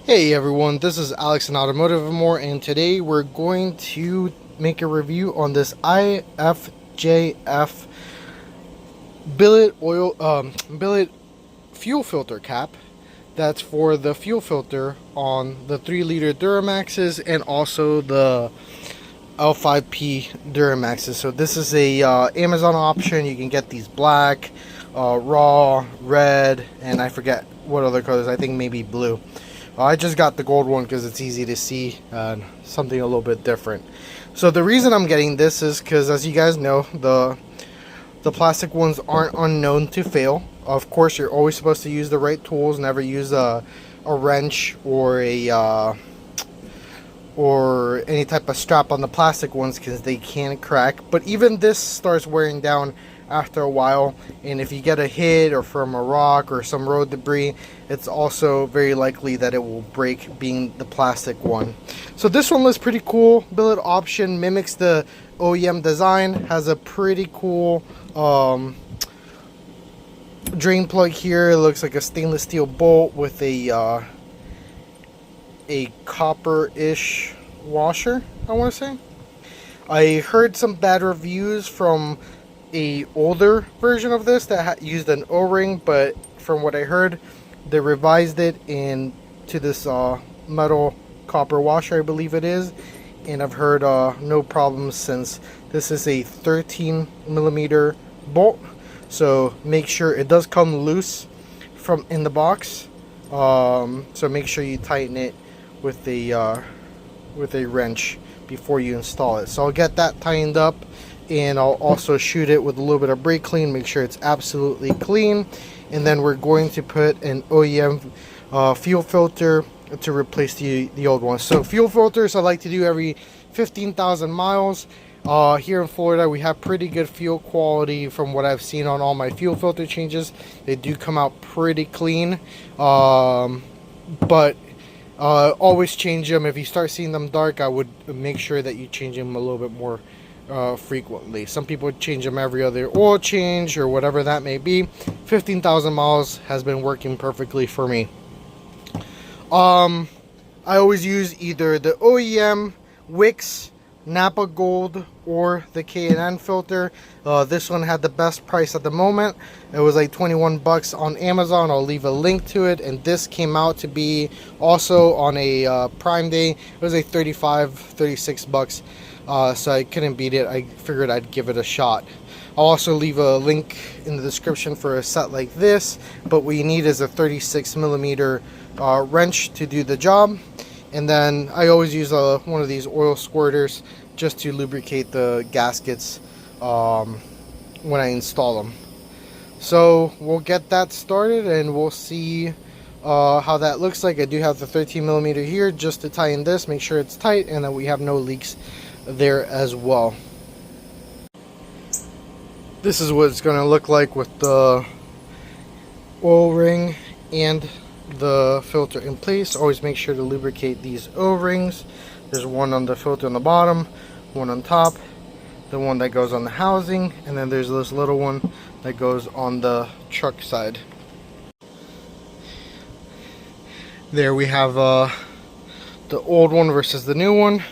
Hey everyone, this is Alex in Automotive and More, and today we're going to make a review on this IFJF billet fuel filter cap. That's for the fuel filter on the 3-liter Duramaxes and also the L5P Duramaxes. So this is a Amazon option. You can get these black, raw, red, and I forget what other colors. I think maybe blue. I just got the gold one because it's easy to see and something a little bit different. So the reason I'm getting this is because, as you guys know, the plastic ones aren't unknown to fail. Of course, you're always supposed to use the right tools. Never use a wrench or or any type of strap on the plastic ones because they can crack. But even this starts wearing down after a while, and if you get a hit or from a rock or some road debris, it's also very likely that it will break, being the plastic one. So this one looks pretty cool. Billet option, mimics the OEM design, has a pretty cool drain plug here. It looks like a stainless steel bolt with a copper-ish washer, I want to say. I heard some bad reviews from a older version of this that used an O-ring, but from what I heard, they revised it into this metal copper washer, I believe it is, and I've heard no problems since this is a 13mm bolt. So make sure it does come loose from in the box, so make sure you tighten it with a wrench before you install it. So I'll get that tightened up, and I'll also shoot it with a little bit of brake clean, make sure it's absolutely clean. And then we're going to put an OEM fuel filter to replace the old one. So fuel filters I like to do every 15,000 miles. Here in Florida, we have pretty good fuel quality from what I've seen on all my fuel filter changes. They do come out pretty clean, but always change them. If you start seeing them dark, I would make sure that you change them a little bit more frequently. Some people change them every other oil change or whatever that may be. 15,000 miles has been working perfectly for me. I always use either the OEM Wix Napa Gold or the K&N filter. This one had the best price at the moment. It was like 21 bucks on Amazon. I'll leave a link to it. And this came out to be also on a Prime Day. It was like 36 bucks. So I couldn't beat it. I figured I'd give it a shot. I'll also leave a link in the description for a set like this, but what you need is a 36mm wrench to do the job. And then I always use one of these oil squirters just to lubricate the gaskets when I install them. So we'll get that started and we'll see how that looks like. I do have the 13mm here just to tighten this, make sure it's tight, and that we have no leaks there as well. This is what it's going to look like with the oil ring and the filter in place. Always make sure to lubricate these O-rings. There's one on the filter on the bottom, one on top, the one that goes on the housing, and then there's this little one that goes on the truck side. There we have the old one versus the new one.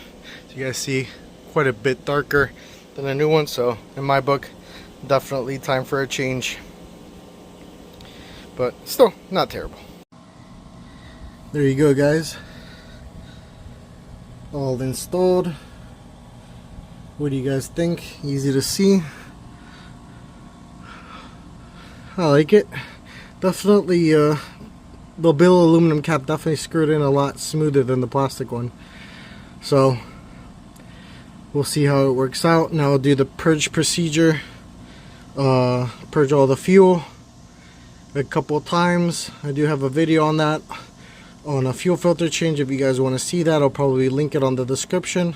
So you guys see quite a bit darker than the new one, so in my book, definitely time for a change, but still not terrible. There you go, guys, all installed. What do you guys think? Easy to see. I like it. Definitely the billet aluminum cap definitely screwed in a lot smoother than the plastic one, so we'll see how it works out. Now I'll do the purge procedure, purge all the fuel a couple of times. I do have a video on that, on a fuel filter change. If you guys want to see that, I'll probably link it on the description,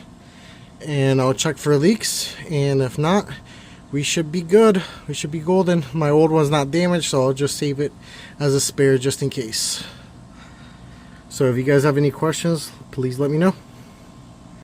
and I'll check for leaks, and if not, we should be good. We should be golden. My old one's not damaged, so I'll just save it as a spare just in case. So if you guys have any questions, please let me know.